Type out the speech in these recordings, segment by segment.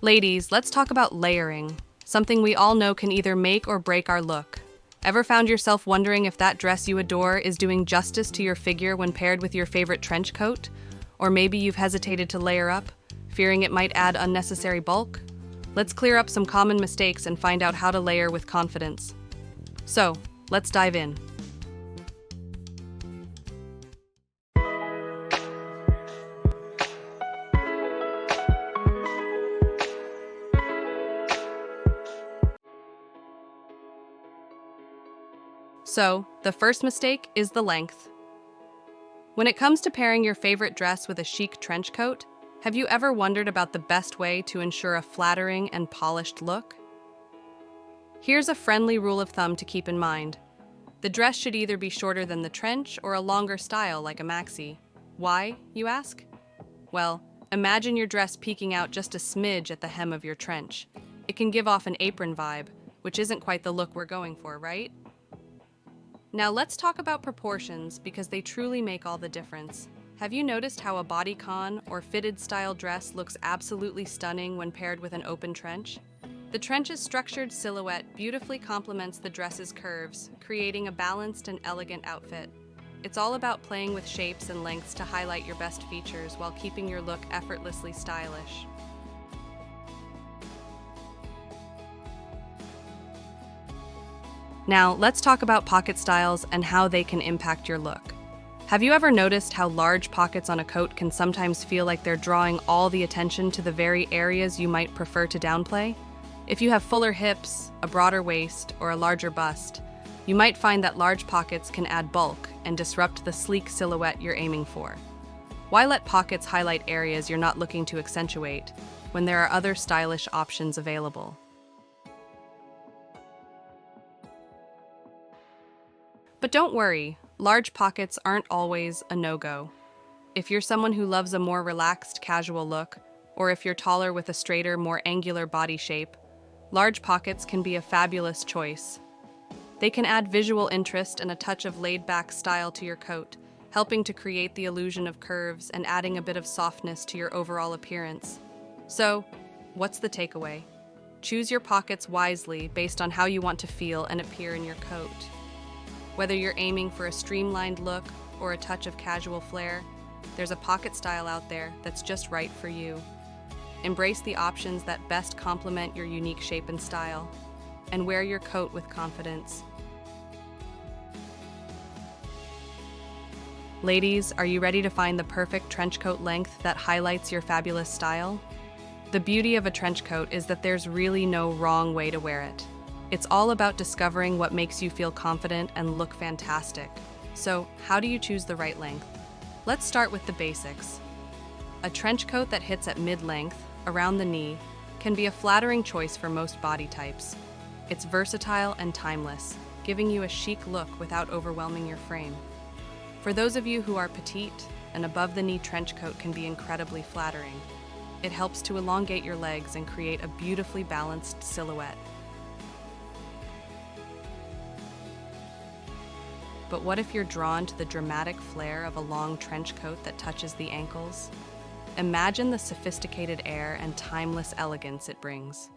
Ladies, let's talk about layering, something we all know can either make or break our look. Ever found yourself wondering if that dress you adore is doing justice to your figure when paired with your favorite trench coat? Or maybe you've hesitated to layer up, fearing it might add unnecessary bulk? Let's clear up some common mistakes and find out how to layer with confidence. So, let's dive in. So, the first mistake is the length. When it comes to pairing your favorite dress with a chic trench coat, have you ever wondered about the best way to ensure a flattering and polished look? Here's a friendly rule of thumb to keep in mind. The dress should either be shorter than the trench or a longer style like a maxi. Why, you ask? Well, imagine your dress peeking out just a smidge at the hem of your trench. It can give off an apron vibe, which isn't quite the look we're going for, right? Now let's talk about proportions because they truly make all the difference. Have you noticed how a bodycon or fitted style dress looks absolutely stunning when paired with an open trench? The trench's structured silhouette beautifully complements the dress's curves, creating a balanced and elegant outfit. It's all about playing with shapes and lengths to highlight your best features while keeping your look effortlessly stylish. Now, let's talk about pocket styles and how they can impact your look. Have you ever noticed how large pockets on a coat can sometimes feel like they're drawing all the attention to the very areas you might prefer to downplay? If you have fuller hips, a broader waist, or a larger bust, you might find that large pockets can add bulk and disrupt the sleek silhouette you're aiming for. Why let pockets highlight areas you're not looking to accentuate when there are other stylish options available? But don't worry, large pockets aren't always a no-go. If you're someone who loves a more relaxed, casual look, or if you're taller with a straighter, more angular body shape, large pockets can be a fabulous choice. They can add visual interest and a touch of laid-back style to your coat, helping to create the illusion of curves and adding a bit of softness to your overall appearance. So, what's the takeaway? Choose your pockets wisely based on how you want to feel and appear in your coat. Whether you're aiming for a streamlined look or a touch of casual flair, there's a pocket style out there that's just right for you. Embrace the options that best complement your unique shape and style, and wear your coat with confidence. Ladies, are you ready to find the perfect trench coat length that highlights your fabulous style? The beauty of a trench coat is that there's really no wrong way to wear it. It's all about discovering what makes you feel confident and look fantastic. So, how do you choose the right length? Let's start with the basics. A trench coat that hits at mid-length, around the knee, can be a flattering choice for most body types. It's versatile and timeless, giving you a chic look without overwhelming your frame. For those of you who are petite, an above-the-knee trench coat can be incredibly flattering. It helps to elongate your legs and create a beautifully balanced silhouette. But what if you're drawn to the dramatic flair of a long trench coat that touches the ankles? Imagine the sophisticated air and timeless elegance it brings.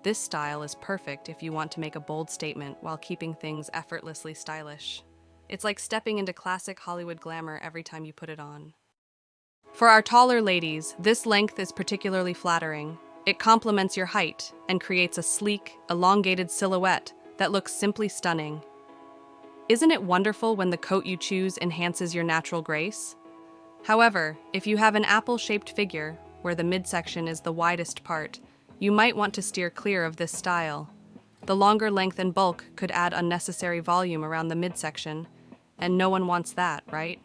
This style is perfect if you want to make a bold statement while keeping things effortlessly stylish. It's like stepping into classic Hollywood glamour every time you put it on. For our taller ladies, this length is particularly flattering. It complements your height and creates a sleek, elongated silhouette that looks simply stunning. Isn't it wonderful when the coat you choose enhances your natural grace? However, if you have an apple-shaped figure, where the midsection is the widest part, you might want to steer clear of this style. The longer length and bulk could add unnecessary volume around the midsection, and no one wants that, right?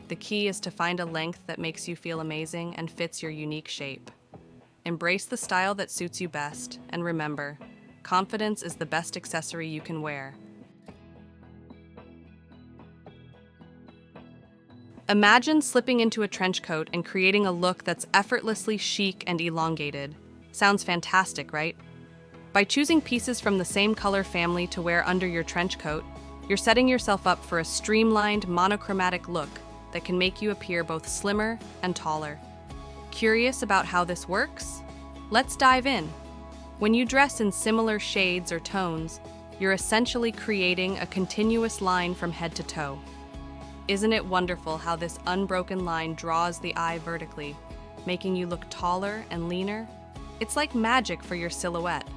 The key is to find a length that makes you feel amazing and fits your unique shape. Embrace the style that suits you best, and remember, confidence is the best accessory you can wear. Imagine slipping into a trench coat and creating a look that's effortlessly chic and elongated. Sounds fantastic, right? By choosing pieces from the same color family to wear under your trench coat, you're setting yourself up for a streamlined, monochromatic look that can make you appear both slimmer and taller. Curious about how this works? Let's dive in. When you dress in similar shades or tones, you're essentially creating a continuous line from head to toe. Isn't it wonderful how this unbroken line draws the eye vertically, making you look taller and leaner? It's like magic for your silhouette.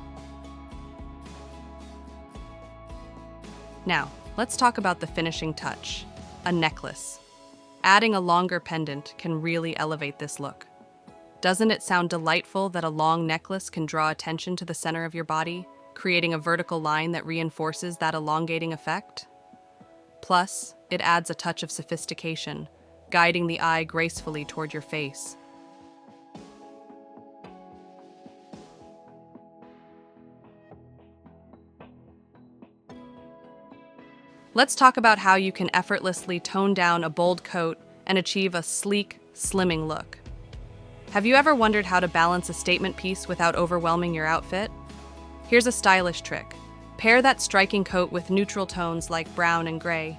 Now, let's talk about the finishing touch, a necklace. Adding a longer pendant can really elevate this look. Doesn't it sound delightful that a long necklace can draw attention to the center of your body, creating a vertical line that reinforces that elongating effect? Plus, it adds a touch of sophistication, guiding the eye gracefully toward your face. Let's talk about how you can effortlessly tone down a bold coat and achieve a sleek, slimming look. Have you ever wondered how to balance a statement piece without overwhelming your outfit? Here's a stylish trick. Pair that striking coat with neutral tones like brown and gray.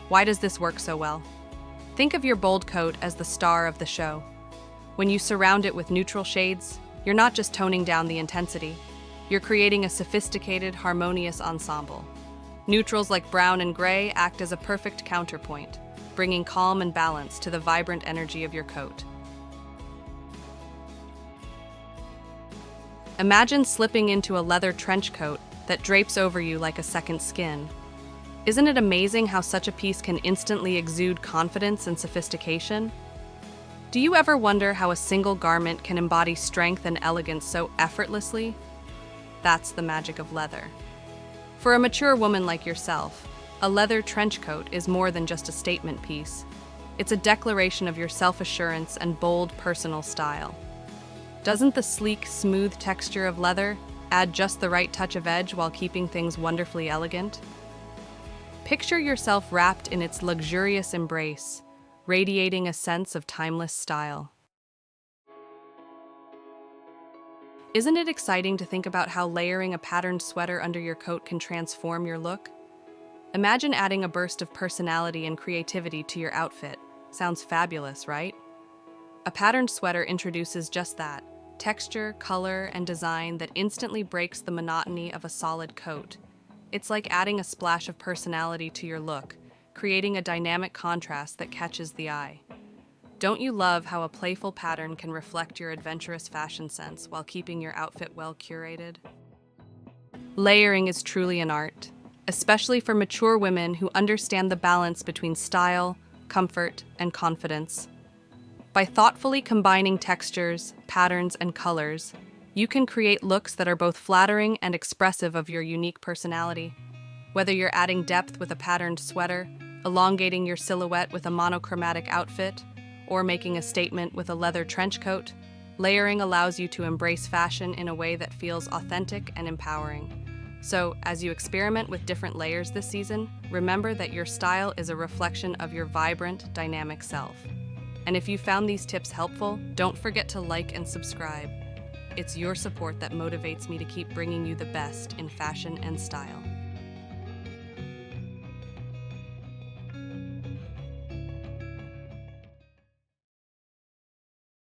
Why does this work so well? Think of your bold coat as the star of the show. When you surround it with neutral shades, you're not just toning down the intensity, you're creating a sophisticated, harmonious ensemble. Neutrals like brown and gray act as a perfect counterpoint, bringing calm and balance to the vibrant energy of your coat. Imagine slipping into a leather trench coat that drapes over you like a second skin. Isn't it amazing how such a piece can instantly exude confidence and sophistication? Do you ever wonder how a single garment can embody strength and elegance so effortlessly? That's the magic of leather. For a mature woman like yourself, a leather trench coat is more than just a statement piece. It's a declaration of your self-assurance and bold personal style. Doesn't the sleek, smooth texture of leather add just the right touch of edge while keeping things wonderfully elegant? Picture yourself wrapped in its luxurious embrace, radiating a sense of timeless style. Isn't it exciting to think about how layering a patterned sweater under your coat can transform your look? Imagine adding a burst of personality and creativity to your outfit. Sounds fabulous, right? A patterned sweater introduces just that, texture, color, and design that instantly breaks the monotony of a solid coat. It's like adding a splash of personality to your look, creating a dynamic contrast that catches the eye. Don't you love how a playful pattern can reflect your adventurous fashion sense while keeping your outfit well curated? Layering is truly an art, especially for mature women who understand the balance between style, comfort, and confidence. By thoughtfully combining textures, patterns, and colors, you can create looks that are both flattering and expressive of your unique personality. Whether you're adding depth with a patterned sweater, elongating your silhouette with a monochromatic outfit, or making a statement with a leather trench coat, layering allows you to embrace fashion in a way that feels authentic and empowering. So, as you experiment with different layers this season, remember that your style is a reflection of your vibrant, dynamic self. And if you found these tips helpful, don't forget to like and subscribe. It's your support that motivates me to keep bringing you the best in fashion and style.